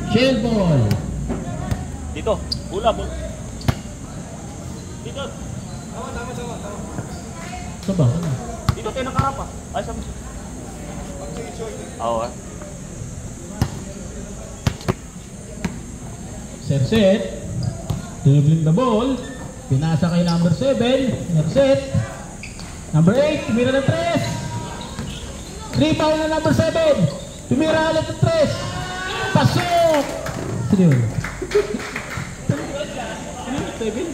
Shell ball. Dito, bola. Dito. Tama. Saba. Dito tayo nakarap ah. Ay, sabi. Oo ah. Set. Dribbling the ball. Pinasa kay number 7. Set. Number 8. Tumira ng 3. Rebound na number 7. Tumira ulit ng 3. Pasok! Sino yun? 7?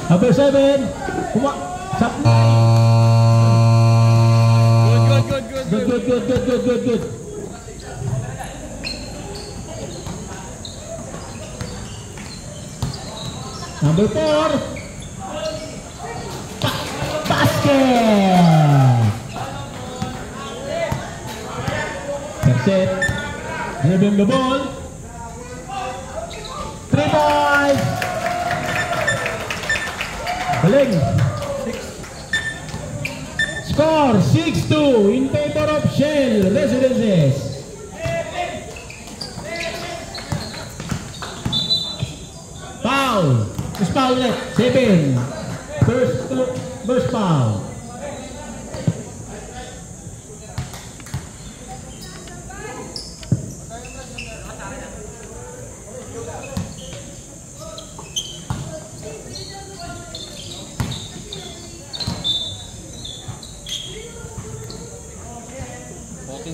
Number 7. Good. Number 4. Basket. Set. Dribbling the ball. 3 points. Galing. Score 6-2 in favor of Shell Residences. Foul. Foul net. 7. First foul.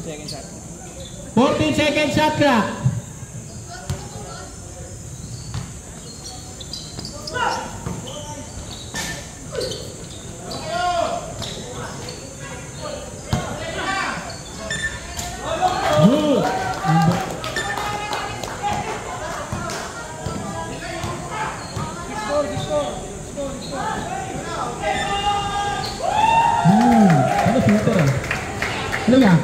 Second shot. 14 second shot clock. Good. Ano shooter ah? Ano yan?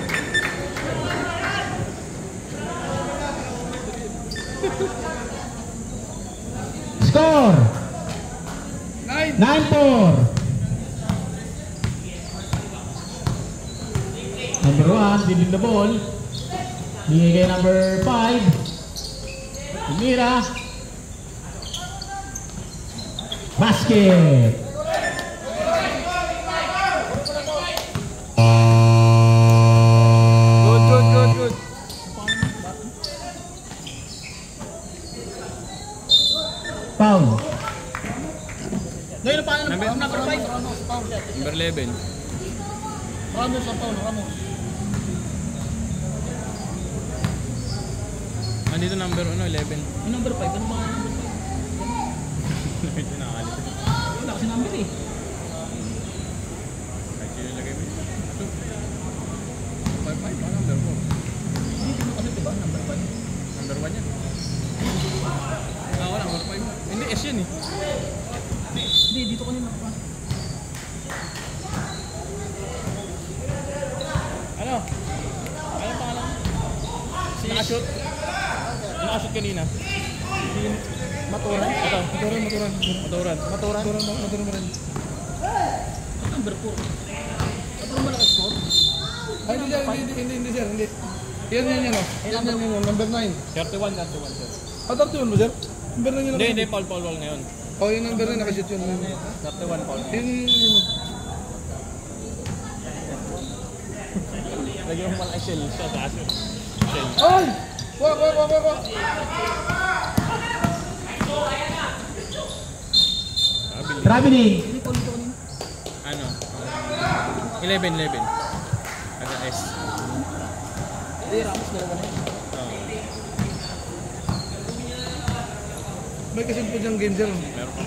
Score 9-4. Number 1 leading the ball. Bigay kay number 5. Tumira. Basket. Good. Foul. Number 11. Ramos ang Paulo, Ramos. Andito number 11. Yung number 5, ano ba ang number 5? Ito nakalit. Wala kasi number eh. Kahit sino lagay mo. 5-5 ba? Number 4. Hindi mo kasi diba, number 5. Number 1 yan. Wala, number 5. Hindi, S yan eh. Hindi, dito kanina pa. Ano? Ano pangalan? Si Nakashoot? Nakashoot kanina? Maturan? Ito. Maturan. Maturan. Number 4. Maturan ba naka-score? Ay, hindi sir, hindi. Yan, oh. Yan, number 9. 31, sir. Ah, 31 ba sir? Number 9 yun. Hindi, Paul ngayon. Oh, yung number 9, nakashoot yun. 31, Paul. Yun. Lagyan mo pala shell siya, taas yun. Shell. Ay! Wak! Traveling. Ano? 11. Aga S. Hindi, Ramos dalawa na yun. May kasi po diyang game sir. Meron pa.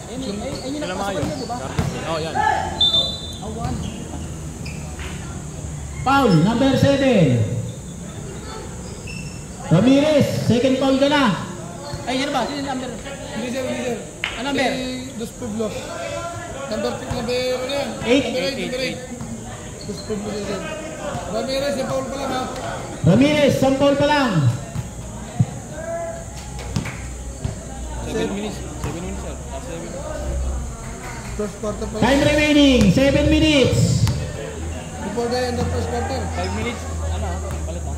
Ayun yung Sila nakapasok Mayo. niya, diba? Oo, yan. Awan. Foul, number 7. Ramirez, second foul ka na. Ay, yan ba? Sino yung number? Hindi sir. Ano number? Dos Pueblos. Number ano yan? 8. Number 8. Dos Pueblos sir. Ramirez, yung foul pa lang ha. Ramirez, isang foul pa lang. 7 minutes. 7 minutes, sir. 7 minutes. First quarter pa lang. Time remaining, 7 minutes. for the end of first quarter. 5 minutes. Ano? Palit mo.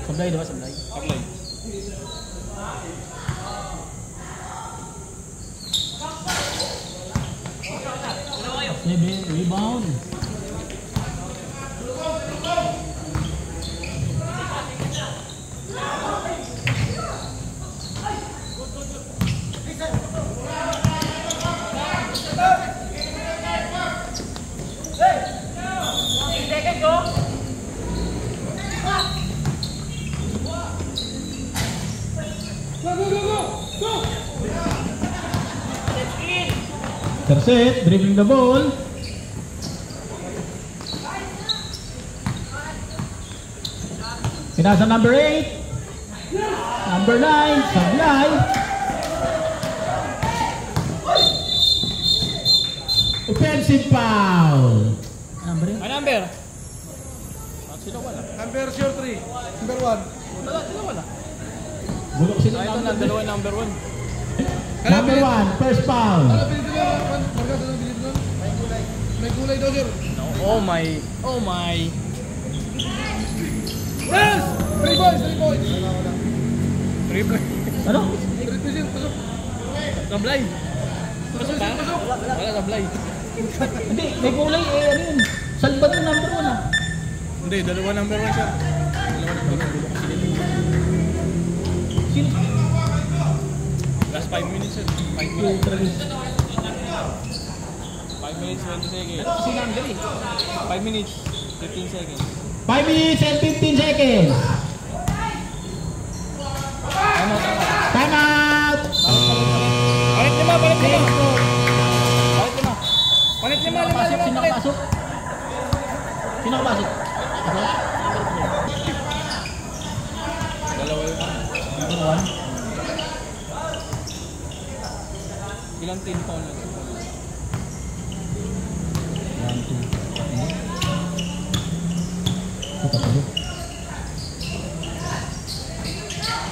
Sablay, diba? Sablay. Apply. Seven, rebound. Terset, dribbling the ball. Pinasa number 8. Number 9, sablay. Offensive foul. Number 8. Ano number? Sino wala? Number 3. Number 1. Wala, sino wala? Bulok sila. Ito na, dalawa number 1. Number 1, first foul. Ano pinito mo? Marga, ano pinito mo? May kulay daw, sir. Oh my. Oh my. Yes! 3 points, 3 points. 3 point. Ano? 3 points, pasok. Sablay. Pasok ba? Wala sablay. Hindi, may kulay eh, ano yun? Salban yung number 1 ah. Hindi, dalawa number 1 siya. Dalawa number 1. Sino? Last 5 minutes yun. 5 minutes. 5 minutes, 20 seconds. Si number eh. 5 minutes, 15 seconds. 5 minutes and 15 seconds. Time out! Palit lima, palit lima. Palit lima. Palit lima, lima, lima, Sino palit. kapasok? Sino kapasok? Ako? Dalawa yun. Number 1. Ilang team foul na? 1, 2.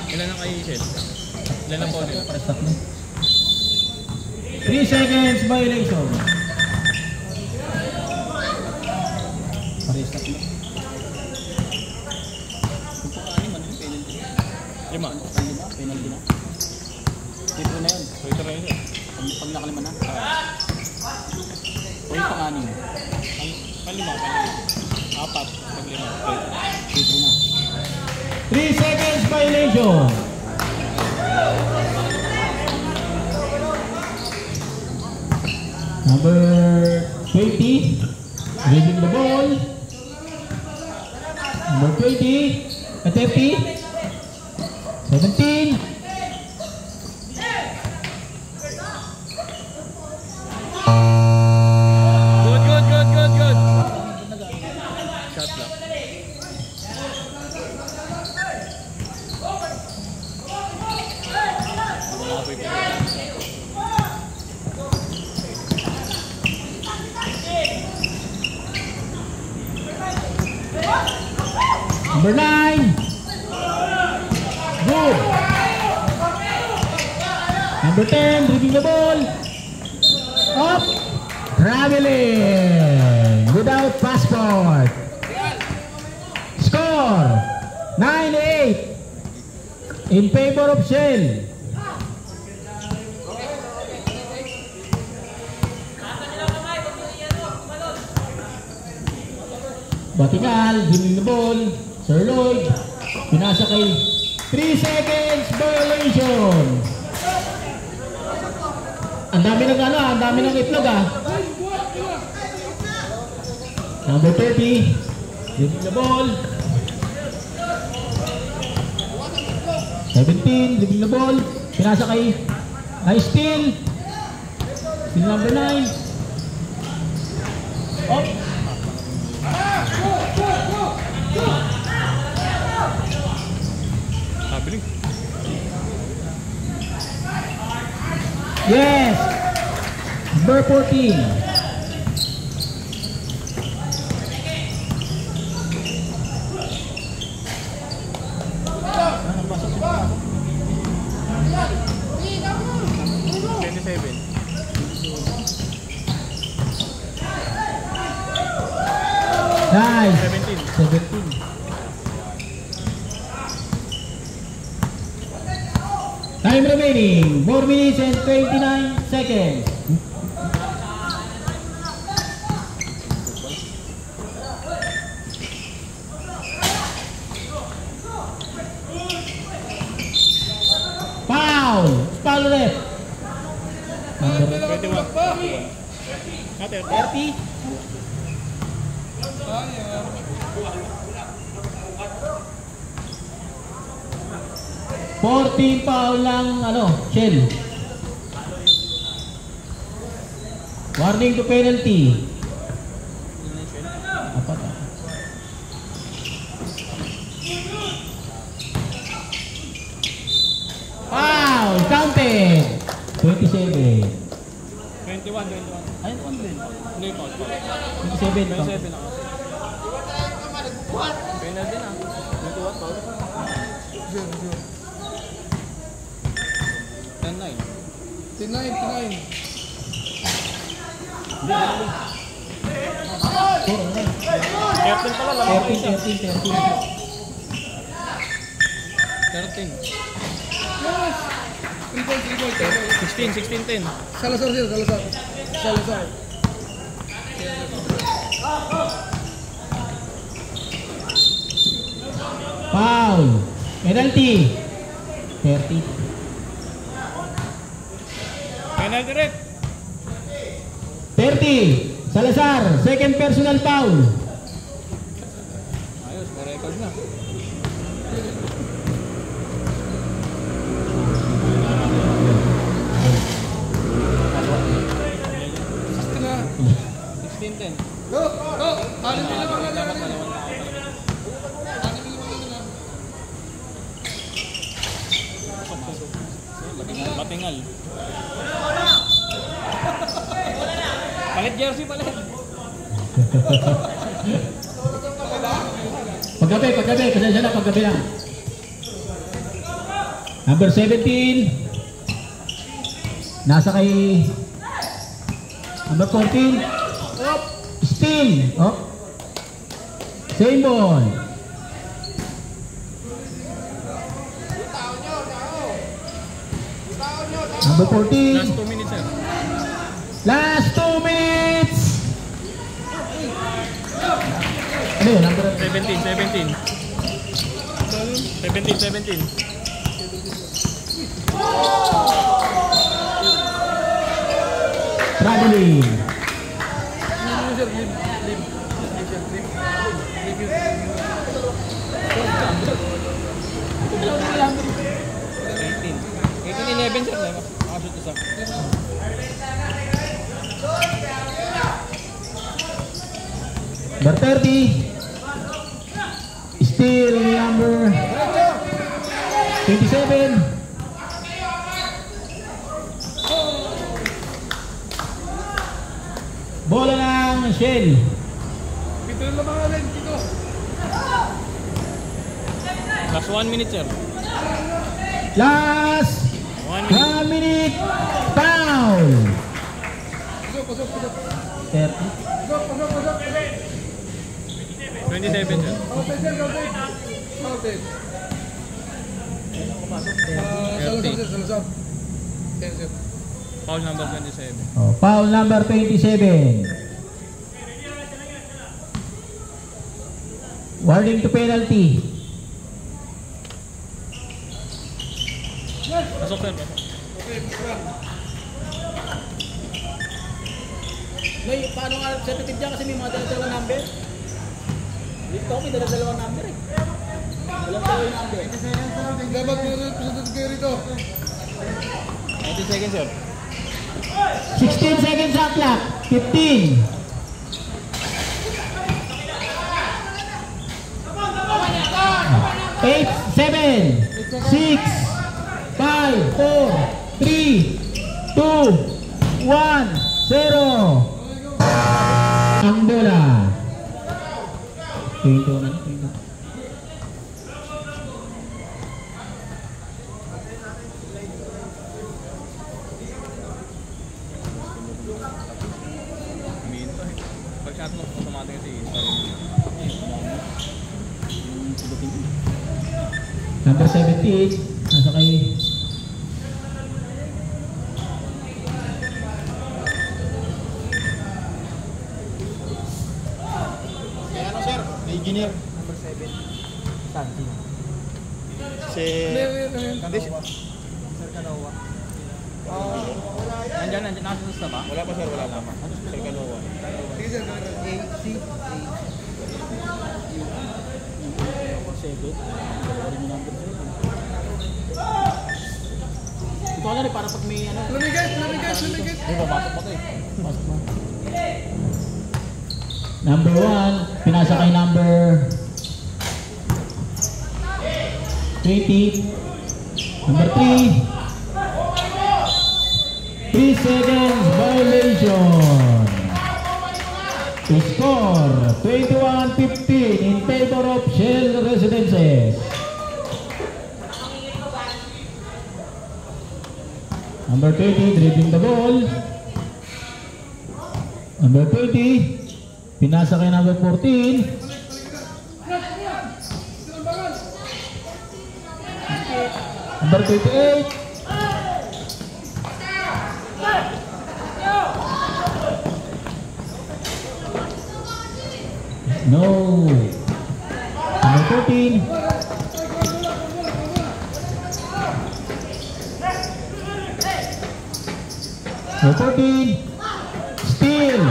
Ilan ang kay-Shell? Ilan ang foul nila? 3 seconds violation. Pares-stop na. Kung pang-anim, ano yung penalty? 5. Penalty na. Dito na yun. So ito rin yun. Pag nakalima na. O yung pang-anim. Panlima. 4. Paglima. Dito na. 3 seconds violation. Number 20, dribbling the ball. Number 20, Katepi. 17. Good. Shot lang. Number 9. Good. Number 10, dribbling the ball. Up. Traveling. Without passport. Score. 9-8. In favor of Shell. Batingal, dribbling the ball. Sir Lloyd, pinasa kay 3 seconds violation. Ang dami ng ang dami ng itlog ah. Number 30, dribbling the ball. 17, dribbling the ball. Pinasa kay steal. Steal number 9. Up. Habiling. Yes. Number 14. Nice. 17. 17. Time remaining, 4 minutes and 29 seconds. Foul! Foul ulit. Number 21. Ate, 30. Fourteen foul lang, Shell. Warning to penalty. Apat. Foul! Counted! 27. 21. Ayun, ano din? Hindi pa. 27. 27 ako. Penalty na. 21 pa. 10-9. 10-9. Captain pala lang. 13. 13. Yes! 3 points. 16-10. Salazar sir, Salazar. Foul! Penalty! 30. Penalty rin. 30. Salazar, second personal foul. Ayos, may record na. Na. 16-10. Go! Anim nila mga lang. Matingal. Palit jersey, palit. Paggabi, pasensya na, paggabi lang. Number 17. Nasa kay number 14. Steal. Same ball. Number 14. Last 2 minutes, sir. Last 2 minutes. Ano yun? Number 17. traveling. Eleven, sir. Makashoot isa. Number 30. Still number 27. Bola ng Shell. Pito na mga rin, pito. Last 1 minute, sir. Last 1 minute. 1 minute. Foul. Pasok. 30. Pasok. 27, sir. Outed, sir, outed. Salazar. Yes, sir. Foul number 27. Foul number 27. Warning to penalty. Pasok, sir. May, paano nga sensitive dyan kasi may mga dala-dalawang number? Dito may dala-dalawang number eh. Dala-dalawang number. Dapat presentative kayo rito. 90 seconds, sir. 16 seconds shot clock. 15. 8, 7, 6, 5, 4, 3, 2, 1, 0. Ang bola. Minto, eh. Pag shot mo, automatic kasi. Number 17, nasa kay Kaya ano sir? Engineer. Number 7. Si... Hindi, Sir Kanawa. Nandyan, nasa sa ba? Wala pa sir, wala pa. Sir Kanowa. Sige sir, AC. Ito na rin para pag may ano. Lumigit. Hindi ba, pasok pa ito eh. Pasok pa. number 1, pinasa kay number 20. Number 3, 3 seconds violation. To score 21-15 in favor of Shell Residences. Number 20, dribbling the ball. Number 20, pinasa kay number 14. Number 28. No. Number 14. Number 14. Steal.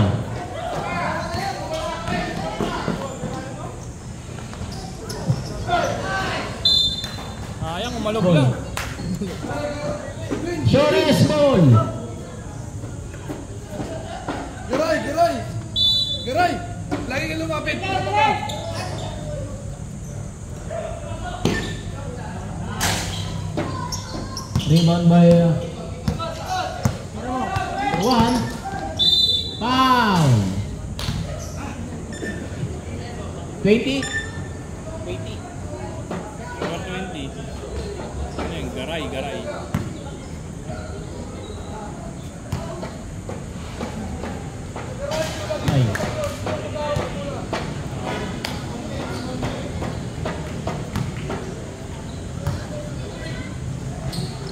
Sayang, umalog Ball. lang. Shortest ball. Garay! Lagi ka lumapit. Rebound by 1. Foul. 20. 20. Ano yung garay. Ay.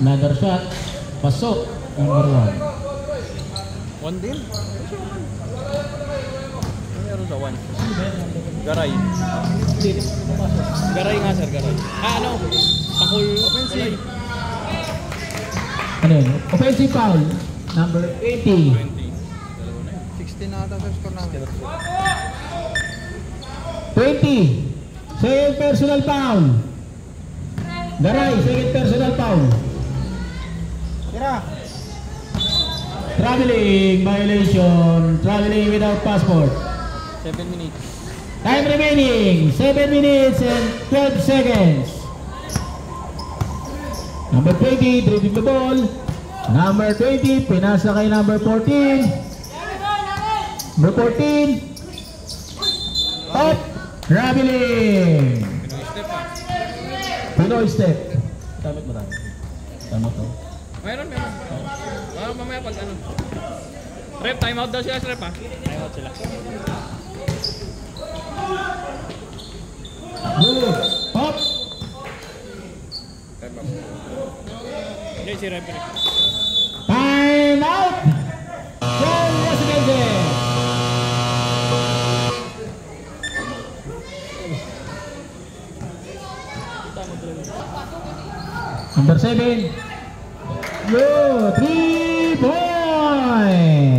Another shot. Pasok. Number 1. One din? Meron sa one. Garay. Garay nga sir, garay. Ano? Pakul. Offensive. Ano yun? Offensive foul. Number 80. 16 na ata sir score namin. 20. Second personal foul. Garay, second personal foul. Traveling violation. Traveling without passport. 7 minutes. Time remaining 7 minutes and 12 seconds. Number 20, dribbling the ball. Number 20, pinasa kay number 14. Number 14. Up. Traveling. Pinoy step. Damit mo tayo. Tama to. Meron. Mamaya pag ano. Rep, time out daw sila sa rep ha. Time out sila. Good. Up. Hindi, si rep. Time out. Shell Residences. Number 7. Good. 3 points.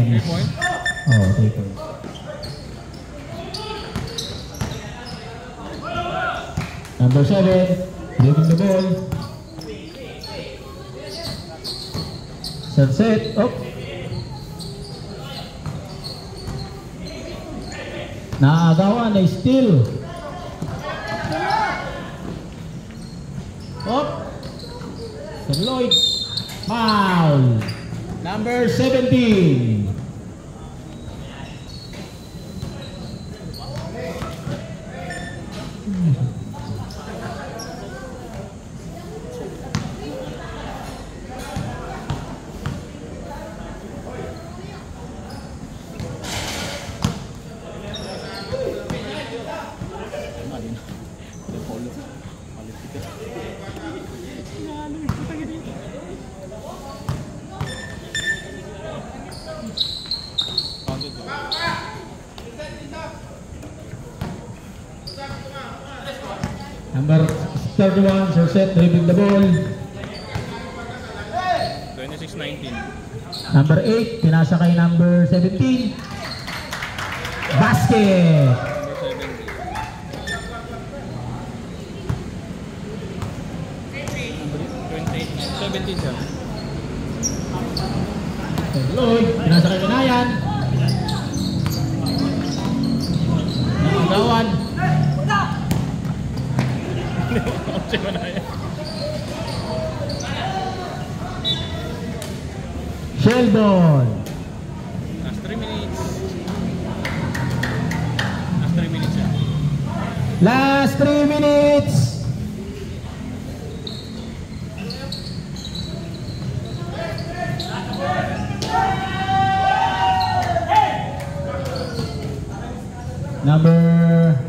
3 point. Oh, 3 points. Number 7. Dribbling the ball. Sunset. Oh. Naagawan na steal. Up. St. Lloyd's. Foul. Number 17. Number 31, Sir Seth, dribbling the ball. 26-19. Number 8, pinasa kay number 17. Basket! Number 17, sir. Lloyd, pinasa kay Kanayan. Nakagawan. Si Manaya. Shelbon. Last 3 minutes. Last 3 minutes, sir. Last 3 minutes. Number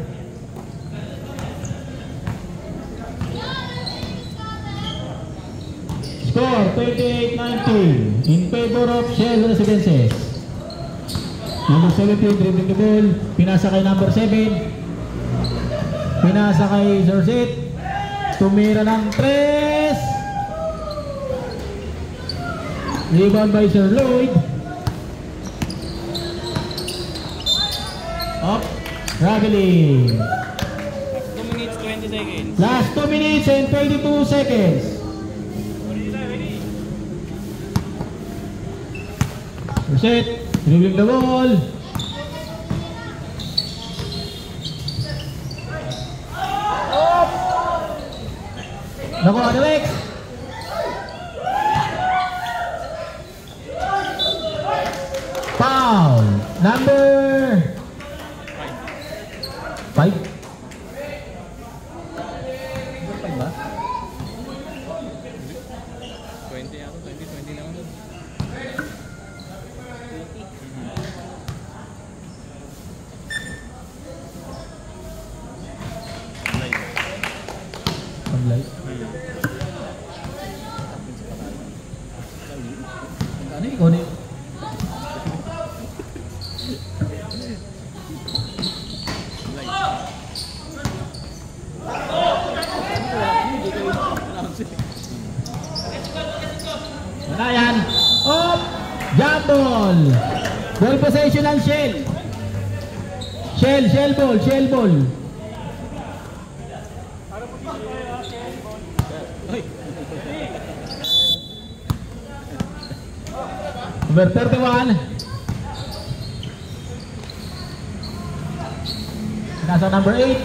score 28-19 in favor of Shell Residences. Number 17 dribbling the ball, pinasa kay number 7. Pinasa kay Sir Seth. Tumira ng 3. Rebound by Sir Lloyd. Up. Traveling. 2 minutes, 20 seconds. Last 2 minutes and 22 seconds. Reset. Dribbling the ball. Nakuha ni Rex. Foul. Number 5. Ba? 20 ako, 20 na ako. Pag-light. Ano ikaw na yun? Manayan. Up. Jump ball. Ball possession ng Shell. Shell ball, Shell ball. Number 31. Nasa number 8.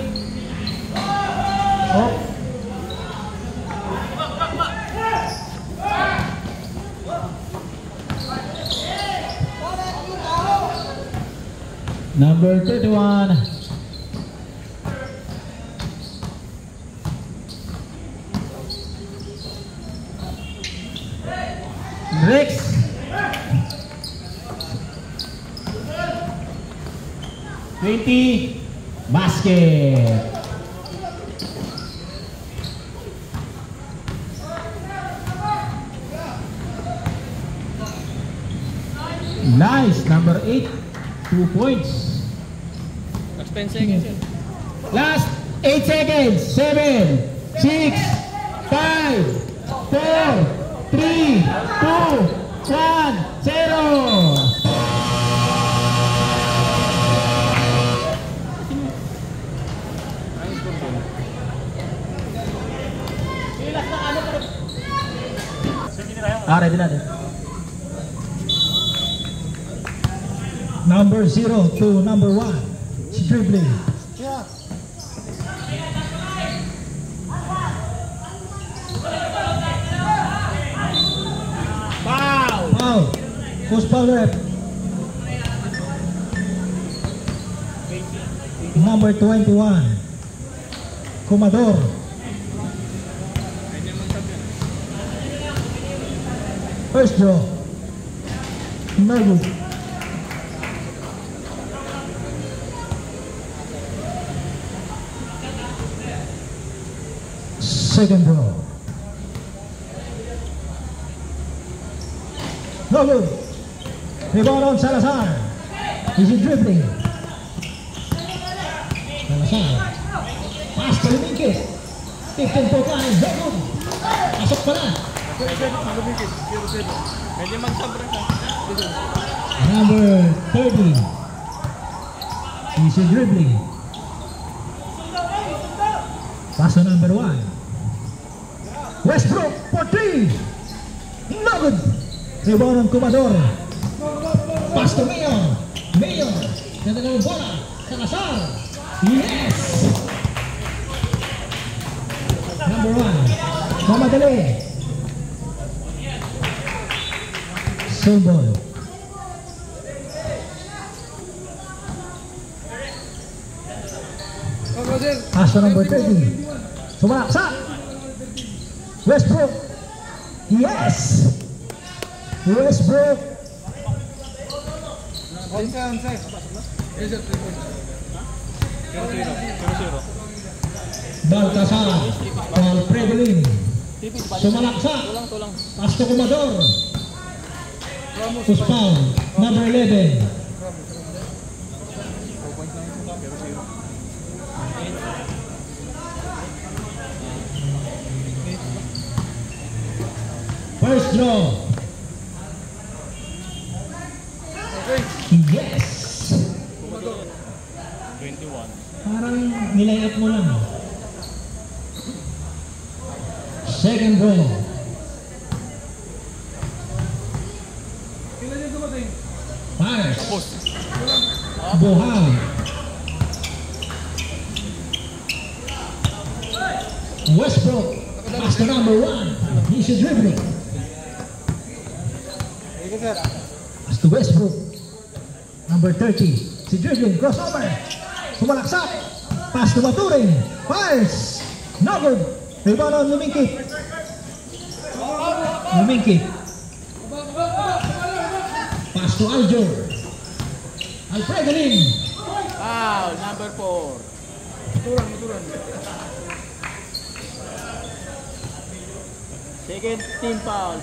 Oh. Number 31. Rex. Basket. Nice. Number 8. 2 points. Last 10 seconds, sir. Last 8 seconds. 7, 6, 5, 4, 3, 2, 1, 0. Ready na din. Number 0 to number 1. Dribbling. Foul. Who's foul rep? Number 21. Comador. First draw. No good. Second draw. No good. Rebound on Salazar. Is he dribbling? Salazar. Pass to Liminque. 15-foot line. No good. Pasok pala. Medyo mag-sabra ka. Number 30. Easy dribbling. Pass to number 1. Westbrook for 3. No good. Rebound ng Comador. Pass to Mayor. Mayor. Ganda ng bola. Salazar. Yes. Number 1. Mamadali. Sumbol. Pass to number 30. Sumalaksak. Westbrook. Yes. Westbrook. Baltasar. Paul Predolin. Sumalaksak. Pass to Comador. Push foul. Number 11. First draw. Yes. 21. Parang nilayat mo lang. Second draw. Fires. Buhaw. Westbrook. Pass to number 1. He's dribbling. Pass to Westbrook. Number 30. Si dribbling. Crossover. Sumalaksak. Pass to Maturin. Fires. No good. Rebound on Lumingkit. Lumingkit. Pass to Aljor. Alfredolin. Foul, number 4. Second team foul.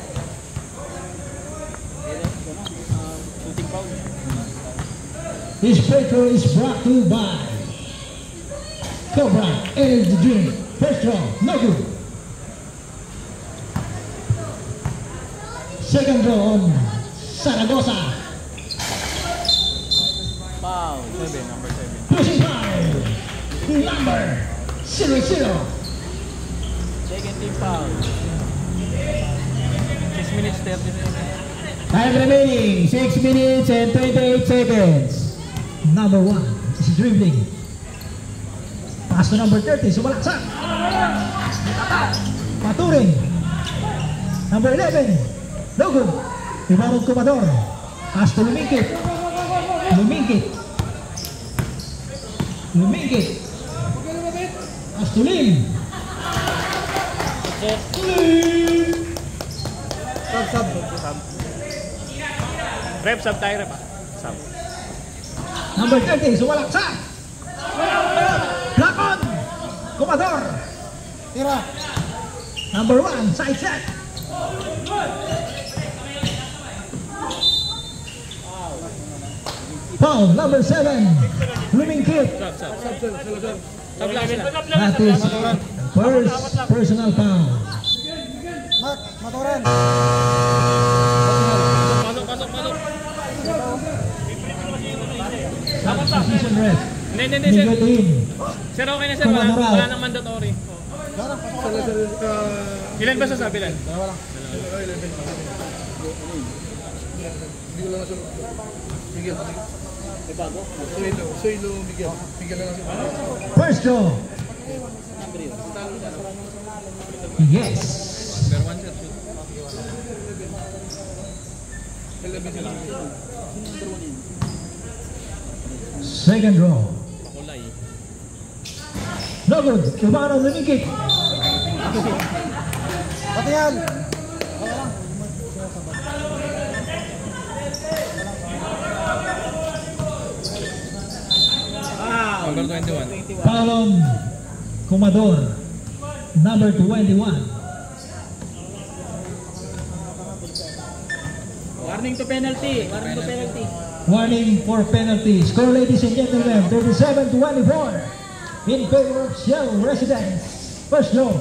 Shooting foul. This paper is brought to you by Cobra Energy Drink. First draw, no good. Second draw on Zaragoza. Foul. Number 7. Pushing foul. Number 0-0. Second team foul. 6 minutes 30 seconds. Time remaining, 6 minutes and 28 seconds. Number 1 is dribbling. Pass to number 30. Sumalaksak. Maturin. Number 11. No good. Rebound Comador. Pass to Lumingkit. Lumingkit. Lumingkit. Pass to Lim. Lim. Rep, sub tayo rep. Sub. Number 30. Sumalaksak. Block on. Comador. Tira. Number 1. Side set. Foul. Number 7. Lumingkit. Sub lang sila. That is first personal foul. Substitution ref. Hindi, sir. Negative. Sir, okay na sir. Wala nang mandatory. Ilan ba sa sabi lang? First draw. Yes. Second draw. No good. Rebound on Lumingkit. Patingin. Number 21. Foul on Comador. Number 21. Warning to penalty. Warning to penalty. Warning for penalty. Score, ladies and gentlemen, 37-24 in favor of Shell Residence. First draw.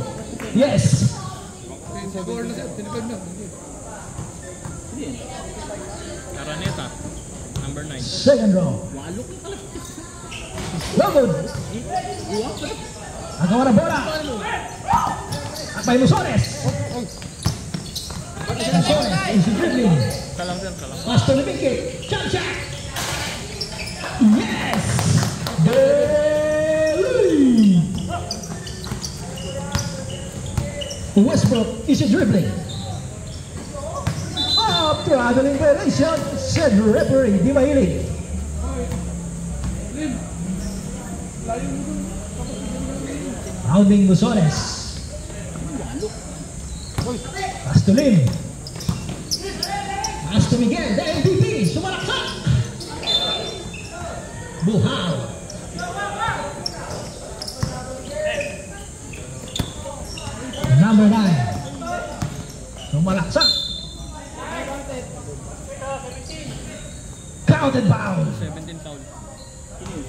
Yes. Score na sir, tinipid na. Araneta. Number 9. Second draw. No good. Agawa ng bola. Akbay Musones. Musones. Easy dribbling. Kalang sir, kalang. Pass to Limike. Jump shot. Yes. Deli. Westbrook is dribbling. Traveling violation, said referee Di Mahilig. Rounding Musones. Pass to Lim. Pass to Miguel, the MVP, sumalaksak. Buhaw. Number 9. Sumalaksak. Counted foul. 17 foul.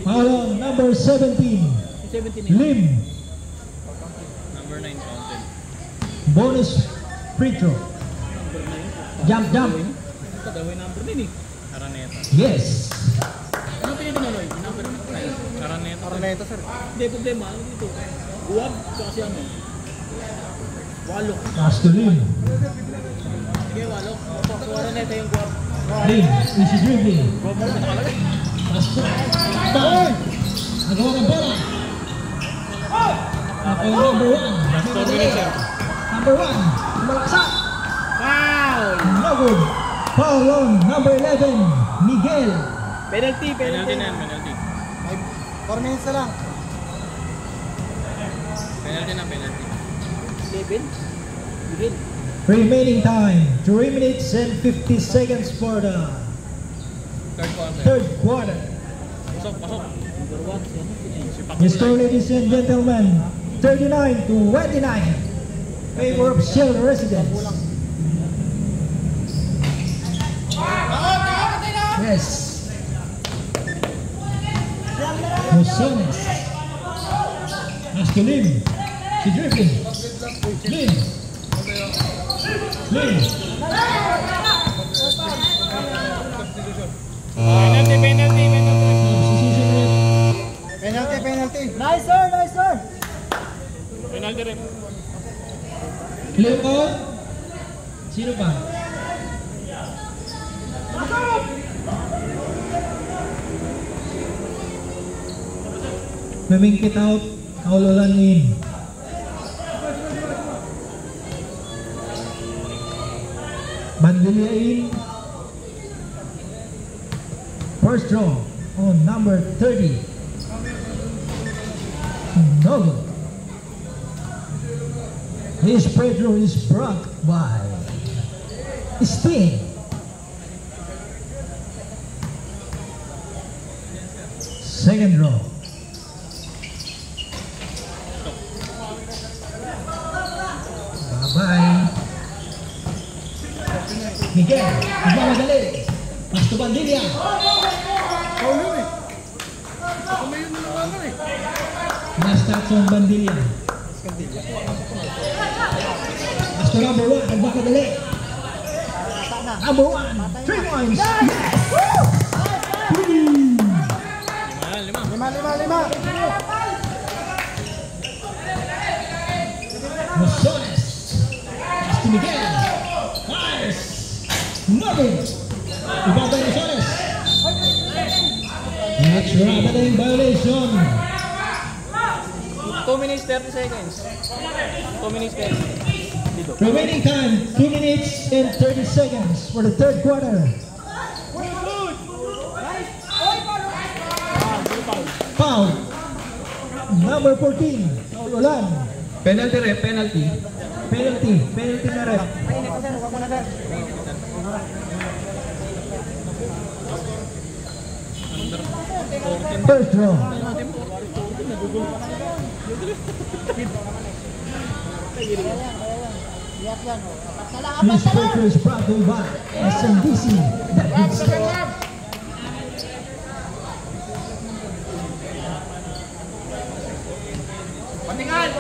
Foul on number 17. 17 Lim. Number 9 counted. Bonus free throw. Jump. Kadaway number 9 eh. Araneta. Yes. Ano pinipinaloy? Number 9. Araneta. Hindi problema. Ano dito? Guwab, tsaka si ano? Walok. Pass to Lim. Sige, walok. So, Araneta yung guwab. Lim. Easy dribbling. Pass to down. Agawa ng bola. Ako yung number 1. Last 4 minutes sir. Number 1. Sumalaksak. Foul! No good. Foul on number 11. Miguel. Penalty. Penalty na yan, penalty. 4 minutes na lang. Penalty. 7. Miguel. Remaining time 3 minutes and 50 seconds for the Third quarter. third quarter. Pasok. Number 1. Si ano? Si The score, Pakulay. ladies and gentlemen, 39-29. Favor of Shell residents. Yes. Musones. Ask Lim. Si dribbling. Lim. Penalty. Nice sir! Penalty rin. Lim out. Sino pa? Memingkit out. Kaululan in. Bandilia in. First draw on number 30. No good. His free throw is brought by Sting. Second draw. Bye-bye. Miguel, nagmamadali. Mas to Bandilia. Foul yun eh. Kamay yun na naman eh. Last touch on Bandilia. Mas to number 1, nagmamadali. Number 1, 3 points. Yes! Lima. 5. Musones. Mas to Miguel. Fires. Nothing. Ibabay Musones. That's traveling violation. 2 minutes 30 seconds. 2 minutes 30. Remaining time 2 minutes and 30 seconds for the third quarter. Foul. Number 14. Foul ulan. Penalty ref, penalty. Penalty na ref. First draw. This picture is brought to you by SMBC. Patingal!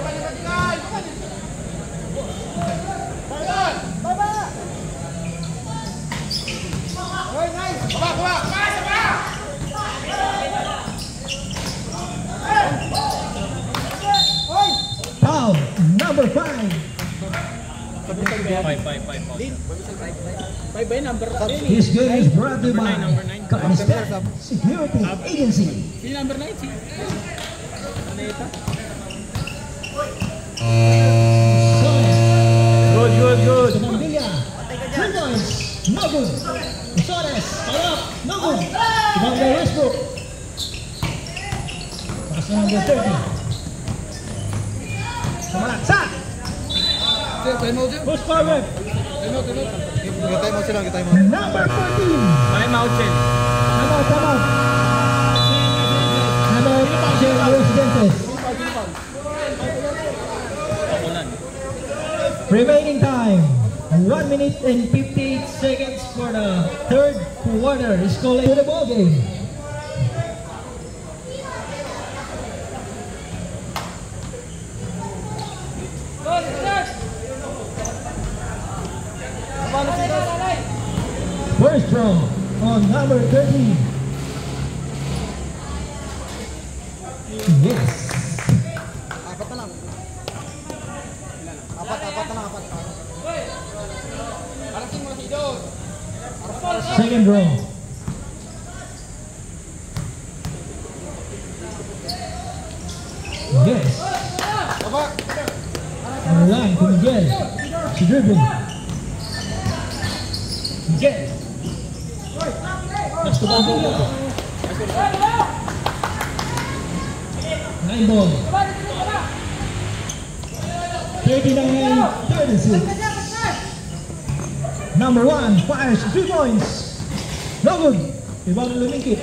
Five by number. This game is brought to you by Kanistan Security Agency. Si number 9 si. Aneta. Good. Mandilla, 3 points, no good. Sones, up, no good. Ibang Westbrook. Pass na number 30. Sumalaksak. Time out, sir. Push forward. Time out. Time out sila, time out. Number 14. Time out, Chen. Come out. Residentes. Remaining time, 1 minute and 58 seconds for the third quarter. Is calling to the ball game. First draw on number 13. Yes. Apat na lang. Second draw. Yes. On the line to Miguel. Si dribbling. Miguel. That's the ball. 9 ball. 39-36. Number 1 fires 3 points. No good. Ibang lumingkit.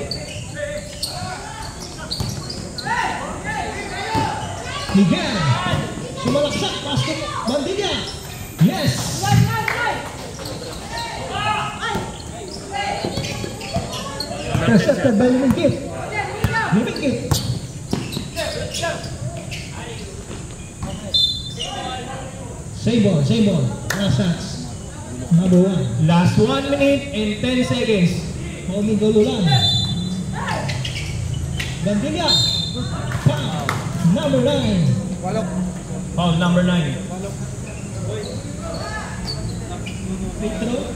Miguel. Sumalaksak. Pass to Mandilla. Yes. Intercepted by Lumingkit. Same ball. Last shots. Number 1. Last 1 minute and 10 seconds. Homing Golulan. Bandilla. Foul. Number 9. Foul number 9. Petro.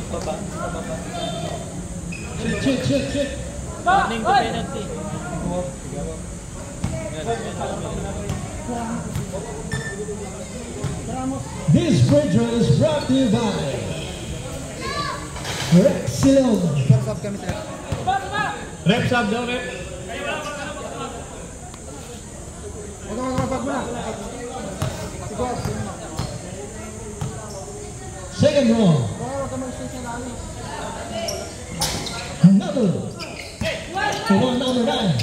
Shoot. Warning to penalty. This free throw is brought to you by Rex Silog. Rep sub daw, rep. Second row. Another. Number 9.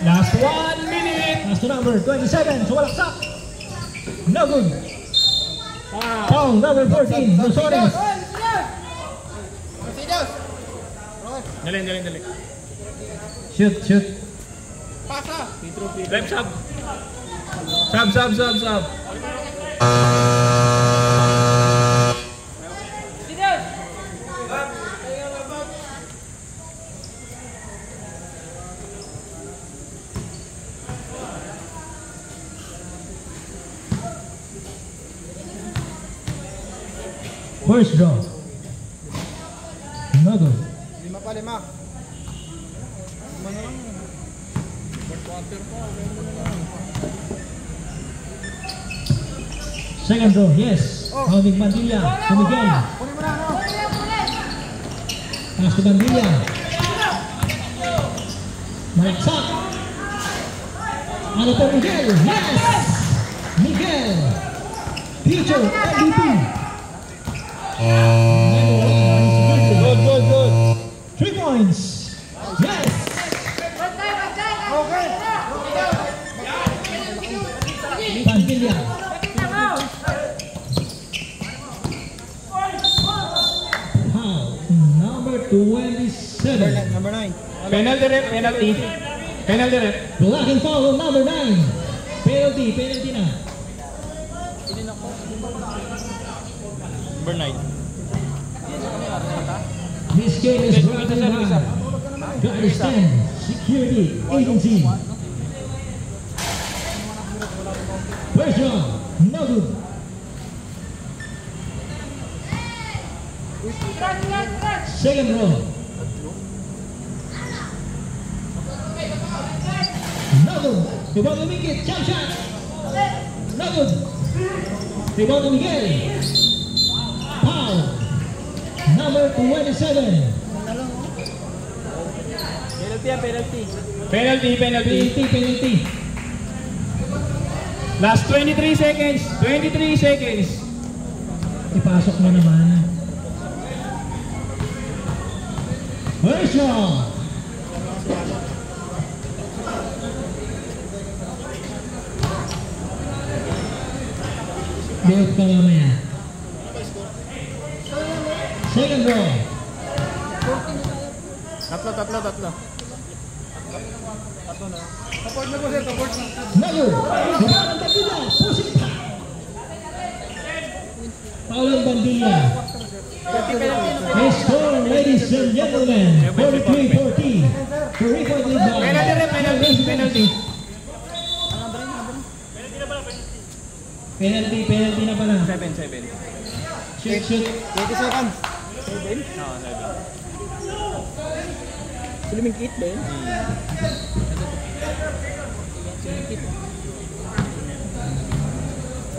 Last 1 minute. Pass to number 27. Sumalaksak. No good. Foul number 14. Rosores. Dali. Shoot. Rep sub. Sub. First draw. No good. 5. Second draw. Yes. Holding Bandilla. To Miguel. Pass to Bandilla. Mike Sack. Ano to Miguel? Yes! Miguel. Future MVP. Good. 3 points. Yes. Bandilla. Number 27. Number 9. Penalty rep. Blocking foul on number 9. Penalty na. Number 9. This game is brought to you by Kanistan Security Agency. First round, no good. Second row. No good. Rebound to Mingit. Jump shot. No good. Rebound to Miguel. Foul. Number 27. Penalty yan, penalty. Penalty. Last 23 seconds. 23 seconds. Ipasok mo naman. First round. Build ka mamaya. Second row. Tatlo. Support na po sir, support na. Mayo. Rebound ng Bandilla. Push it. Foul ng Bandilla. Score, ladies and gentlemen. 43-40. 3-point lead now. Penalty. Penalty na pala. 7. Shoot. 20 seconds. 7? Oo, 7. Swimming kit ba yun?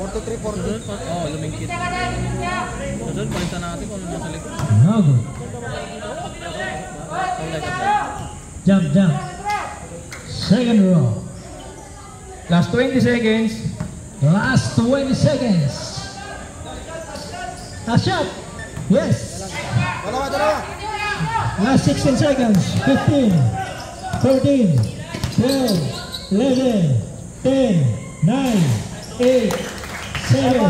Oo, lumingkit. Doon, palitan natin kung ano nasa likod. No good. Jump. Second row. Last 20 seconds. Last 20 seconds. A shot. Yes. Dalawa. Last 16 seconds. 15, 13, 12, 11, 10, 9, 8, 7,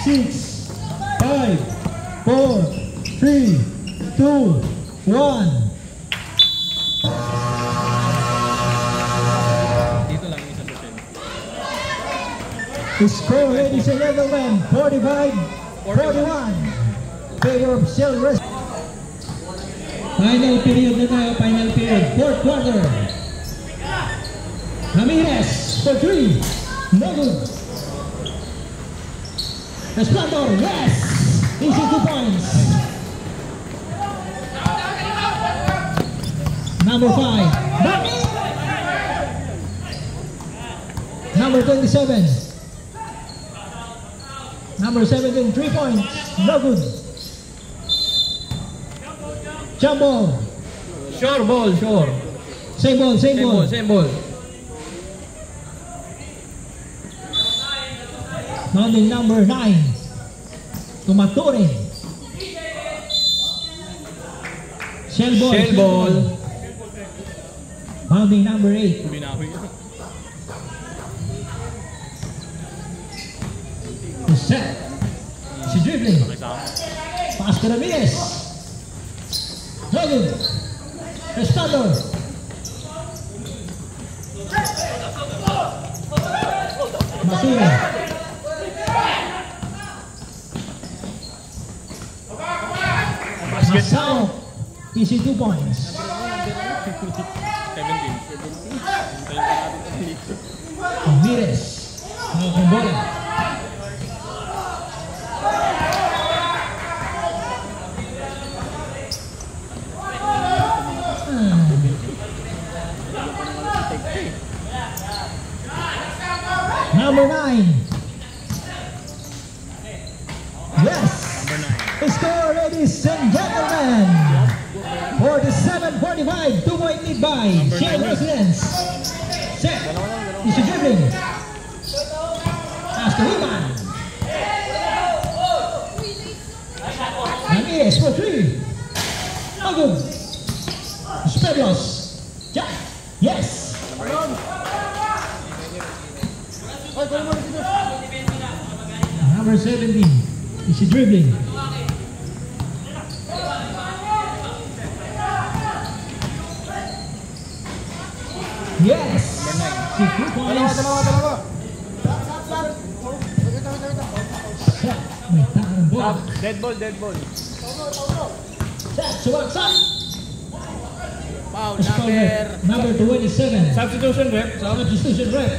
6, 5, 4, 3, 2, 1. Dito lang isa sa 10. The score, ladies and gentlemen, 45-41. Favor of Silver. Final period na tayo, final period. Fourth quarter. Ramirez for 3. No good. Esplendor, yes. Easy 2 points. Number 5. Number 27. Number 17, 3 points. No good. Jump ball. Sure ball. Same ball. Mounting number 9. Tumaturin. Shell ball. Mounting number 8. Binahoy yun. Set. Si dribbling. Pass to Ramirez. No good. Estado. Masura. Masao. Easy 2 points. 17. Ramirez. Nakakumbola. Number 9. Yes. The score, ladies and gentlemen. 47-45. 2-point lead by Shell Residence. Set. Is he dribbling? Pass to Iman. Ramirez for 3. No good. Spedros. Jack. Yes. Number 17. Is he dribbling? Yes. Si 2 points. Set. May takang bola. Dead ball. Set. Suwaksak. Foul, Number 27. Substitution rep. Substitution rep.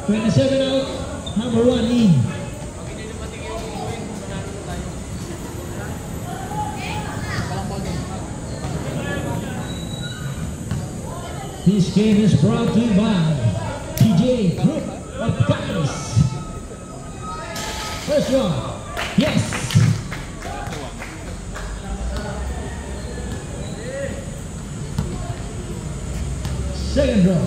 27 out. Number 1 in. This game is brought to you by TJ Group of Companies. First one, yes. Second draw.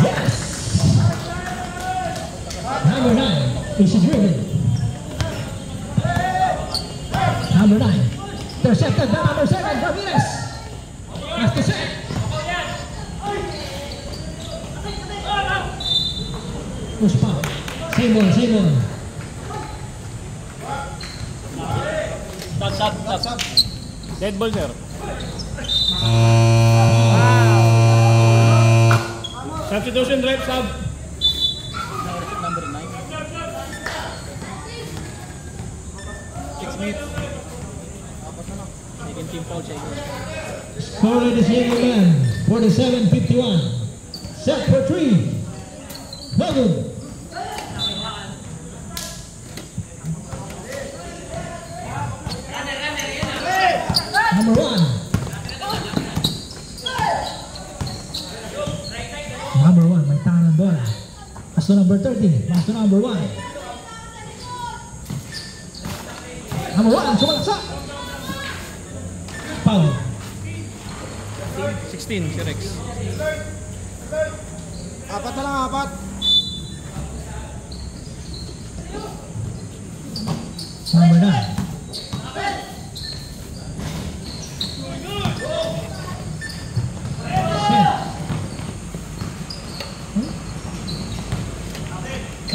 Yes. Number 9 is driven. Number 9 intercepted by number 7 Ramirez. That's the set. Push pop. Same one. Stop. Dead ball, sir. Substitution drive, sub. Number 9. 6 minutes. Second team foul siya. Score, ladies and gentlemen, 47-51. Set for 3. No good. Number 1. Number 1, may tangan doon. Pass to number 30. Pass to number 1. Number 1, sumalaksak. Foul. 16, si Rex. Apat na lang, apat. Number 9.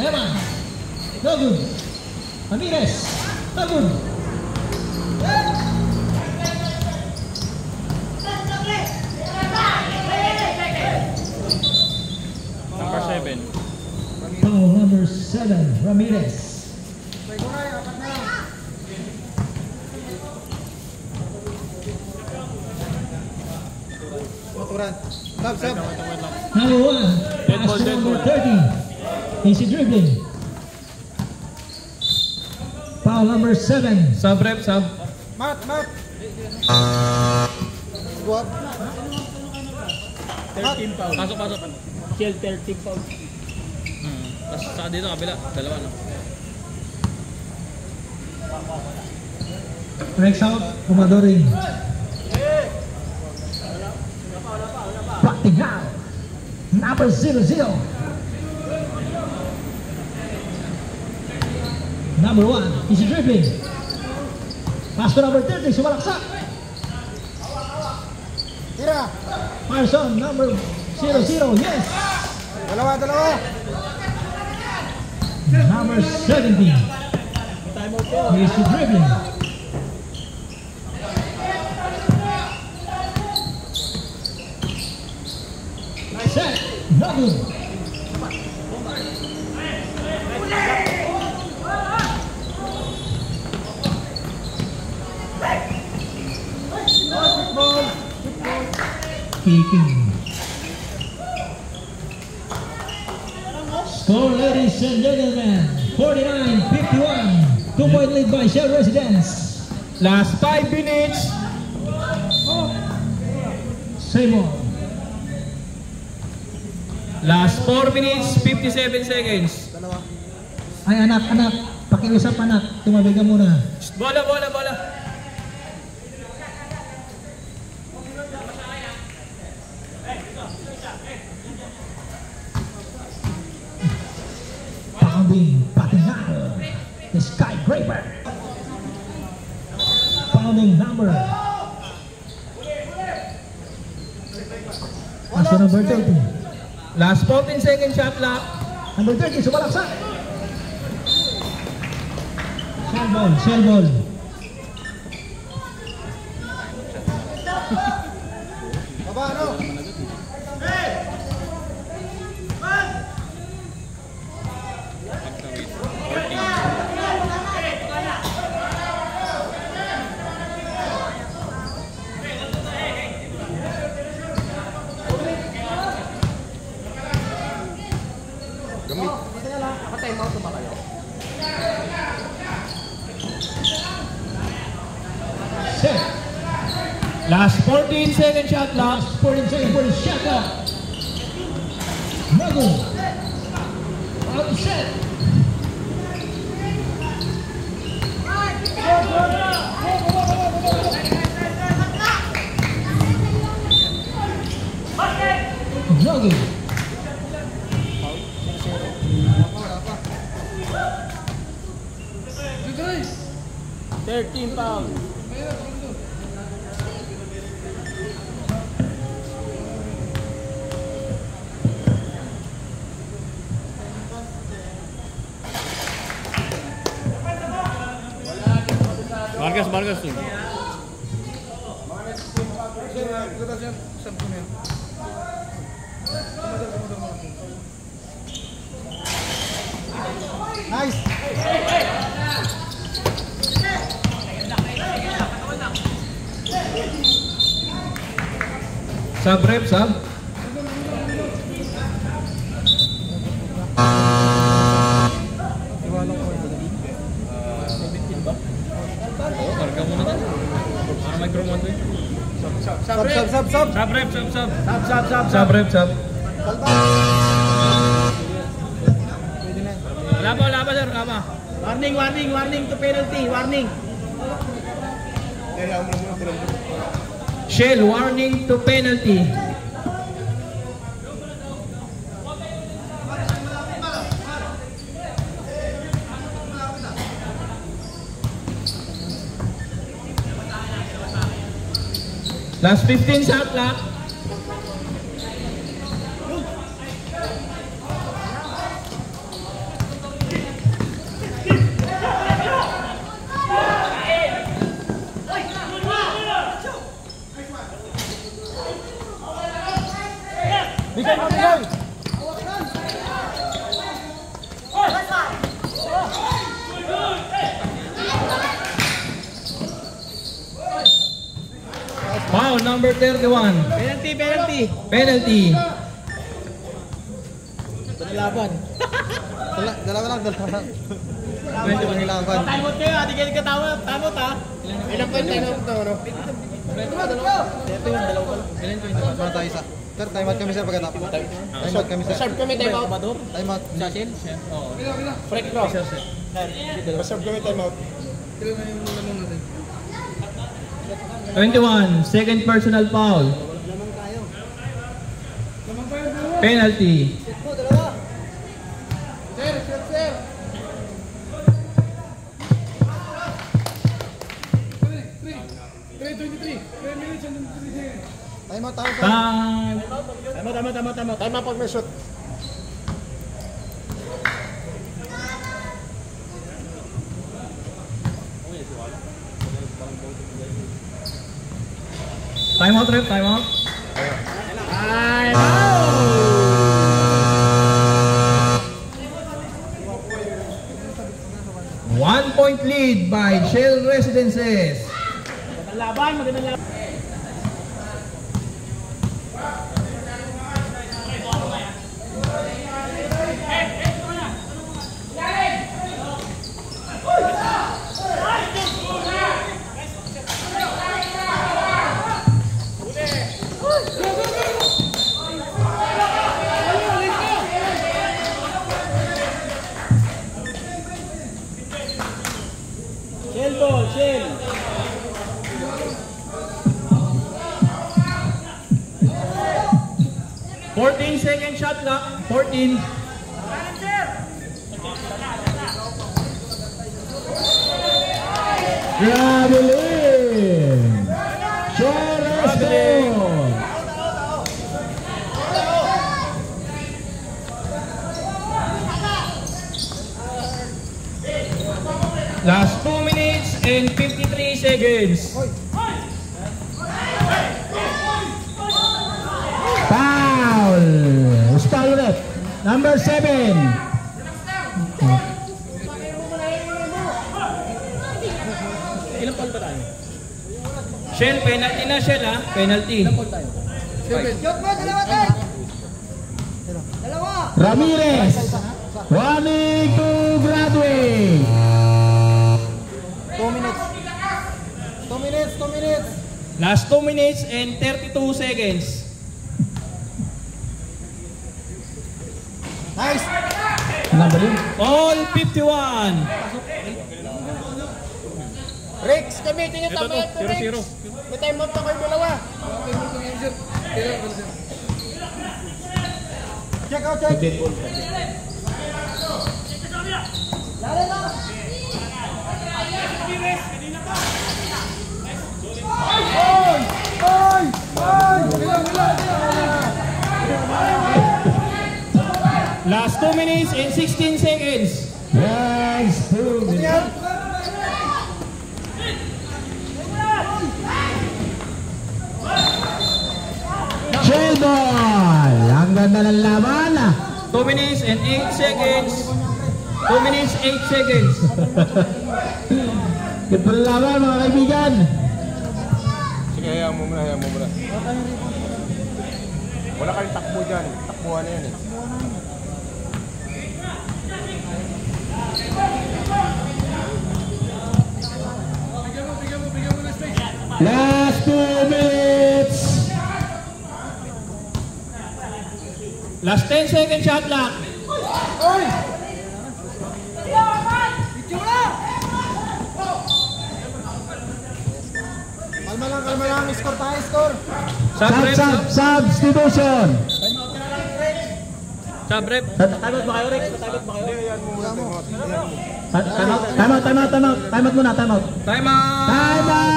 Eman, no good. Ramirez, no good. Number 7. Foul number 7, Ramirez. Maturan. Sub. Number 1, pass to number 30. Easy dribbling. Foul number 7. Sub rep, sub. Mat. Squad. 13 foul. Pasok. Shell 13 foul. Tapos saka dito, kabila. Dalawa, no? Rex out, Kumadoring. Batting out. Number 00. Number 1, easy dribbling. Pass to number 30, sumalaksak. Tira. Marson, number 00, yes. Dalawa. Number 17, easy dribbling. Set, no good. Kicking. Score, ladies and gentlemen, 49-51. 2-point lead by Shell Residence. Last 5 minutes. Same on. Last 4 minutes, 57 seconds. Ay anak, pakiusap anak, tumabi ka muna. Bola. Pounding, Patingal, the Skyscraper. Pounding number. Paso number 30. Last 14 second shot clock. Number 30, sumalaksak. Shell ball. Baba, ano? Set. Last 14 second shot clock. Last 14 seconds for the shot clock. Mago. Out of set. Mago. 13 pounds. Vargas tuh. Nice. Sub rep, sub. Harga muna dyan. Para may promo to eh. Sub. Sub rep. Sub rep, sub. Wala pa sir, wala pa. Warning to penalty, warning. Shell, warning to penalty. Last 15 shot clock. Foul number 31. Penalty. Laban. Dalawa lang. Medyo pangilaban. Timeout kayo, hindi kayo katawa. Timeout ha. Ilan pa yung timeout to, ano? Ito yung dalawa pa lang. Para tayo isa. Sir, time out kami sir pagkatapos. Time out kami sir. Serve kami timeout. Time out. Sasil? Oo. Freak cross. Serve kami timeout. 21. Second personal foul. Penalty. Sir. 3:23. 3 minutes and 3 seconds. Time out. Time. Tama. Tama pag may shot. Time out, ref. Time out. Time out! 1 point lead by Shell Residences. Magandang laban. Shell ball, Shell. Second shot clock. 14. Gravelin. Shores goal. Last 2 minutes and 53 seconds. Foul. Foul ulit. Number 7. Ilang ball ba tayo? Shell, penalty na Shell ha. Penalty. Ilang ball tayo? Ramirez running to graduate. 2 minutes. 2 2 minutes. Last 2 minutes and 32 seconds. Nice. Number 8. All 51. Rex, gamitin niyo Ito tama to, ito, Rex. 0-0. May time out na kayo dalawa. Check out, check. Last 2 minutes and 16 seconds. Yes, 2 minutes. Sheldon! Ang ganda ng laban. 2 minutes and 8 seconds. 2 minutes 8 seconds. Ganda ng laban mga kaibigan. Sige, hayaan mo muna. Wala kayong takbo dyan. Takbuhan na yan eh. Last 2 minutes. Last 10 second shot clock. Kalma lang. Score tayo, score. Substitution. Sub rep. Time out ba kayo, Rex? Time out ba kayo? Hayaan mo muna. Time out muna. Time out. Time out.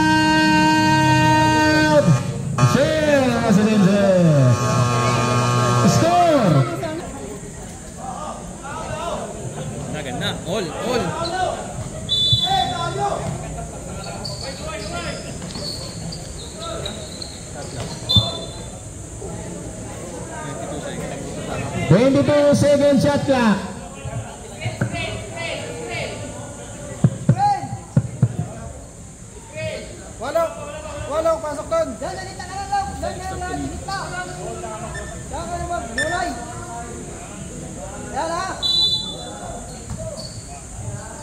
Score. Ganda. All. $22 second shot clock. Walo, pasok doon. Dali, ka na lang. Dali, kita. Saan ka naman? Mulay. Yan ha.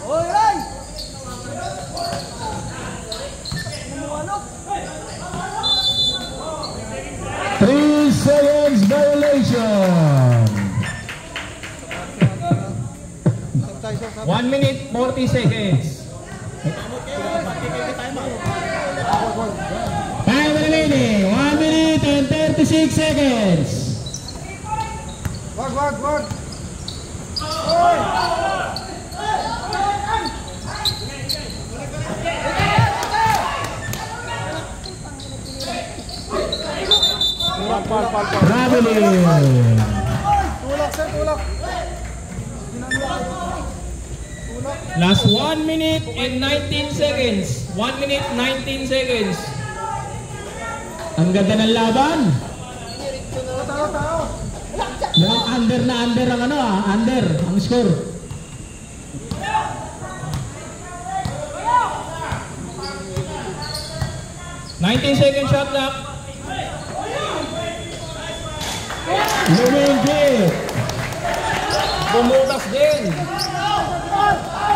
Mulay. 3 seconds violation. 1 minute 40 seconds. Time remaining. 1 minute and 36 seconds. Wag. Traveling. Tulak. Last 1 minute and 19 seconds. 1 minute 19 seconds. Ang ganda ng laban. Yung under ang under ang score. Second shot clock. Lumingkit. Bumutas din.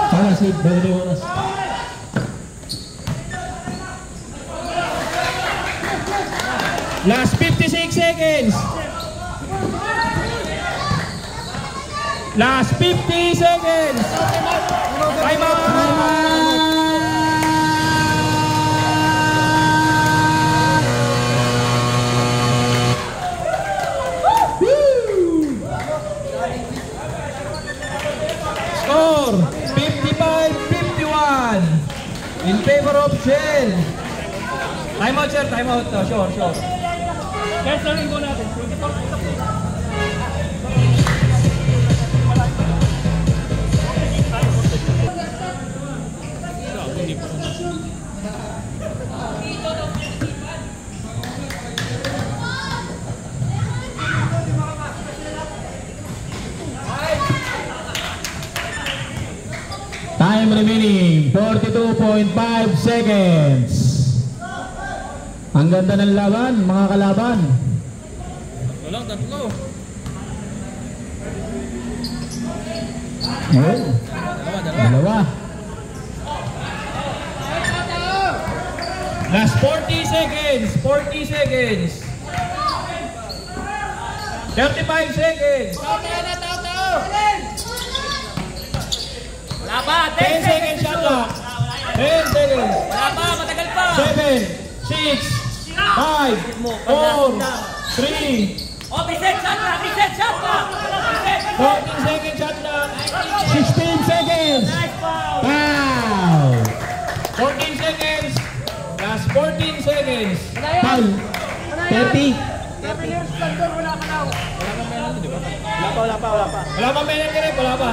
Para si Belleoras. Last 56 seconds. Last 50 seconds. Time out. Score 55-51 in favor of Shell. Time out, sir. Time out. Sure. Guys, lang ko natin. Time remaining 42.5 seconds. Ang ganda ng laban, mga kalaban. Tatlo. Dalawa. Last 40 seconds. 40 seconds. 35 seconds. Tao na, tao! Wala pa, 10 seconds shot clock. 10 seconds. Wala pa, matagal pa. 7, 6, 5, 4, 3, Oh, reset shot na! 14 seconds shot clock. 16 seconds. Wow. 14 seconds. Last 14 seconds. Foul. 30. Wala pa. Wala pa penalty rin. Wala pa.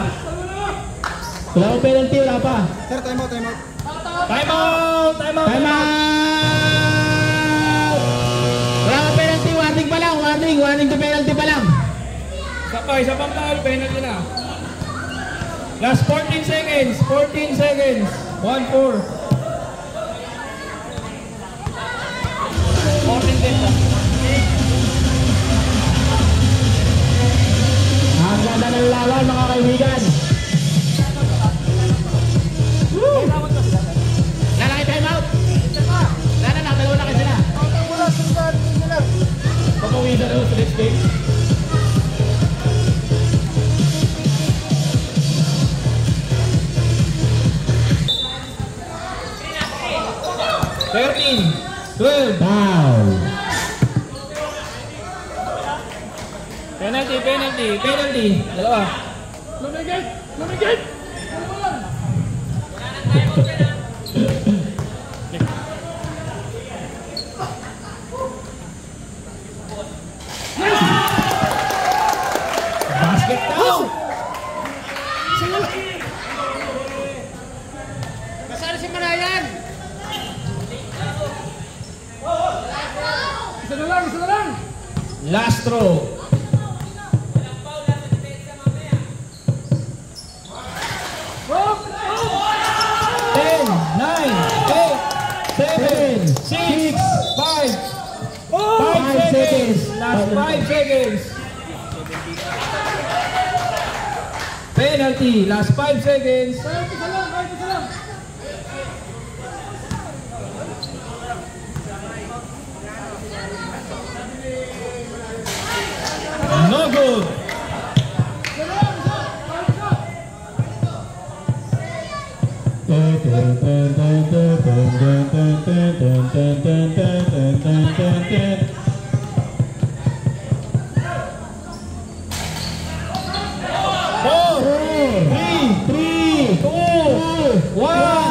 Wala pang penalty, wala pa. Sir, time out. Time out. Time out. Time out! Wala pang penalty, warning pa lang, warning to penalty pa lang. Isa pang foul. Penalty na. Last 14 seconds. 14 seconds. 1-4. 14 din lang. Ang ganda ng laban, mga kaibigan. Lalaki time out. Lala na, dalawa na kayo sila. Papawisan na sa next game. Thirteen, 12. Foul. Penalty. Dalawa. Basket down. Nasaan si Manayan? Isa na lang! Last throw. Ten, 9, 8, 7, 6, 5 seconds. Last 5 seconds. Penalty. Last 5 seconds. No good. Four, three, two, one.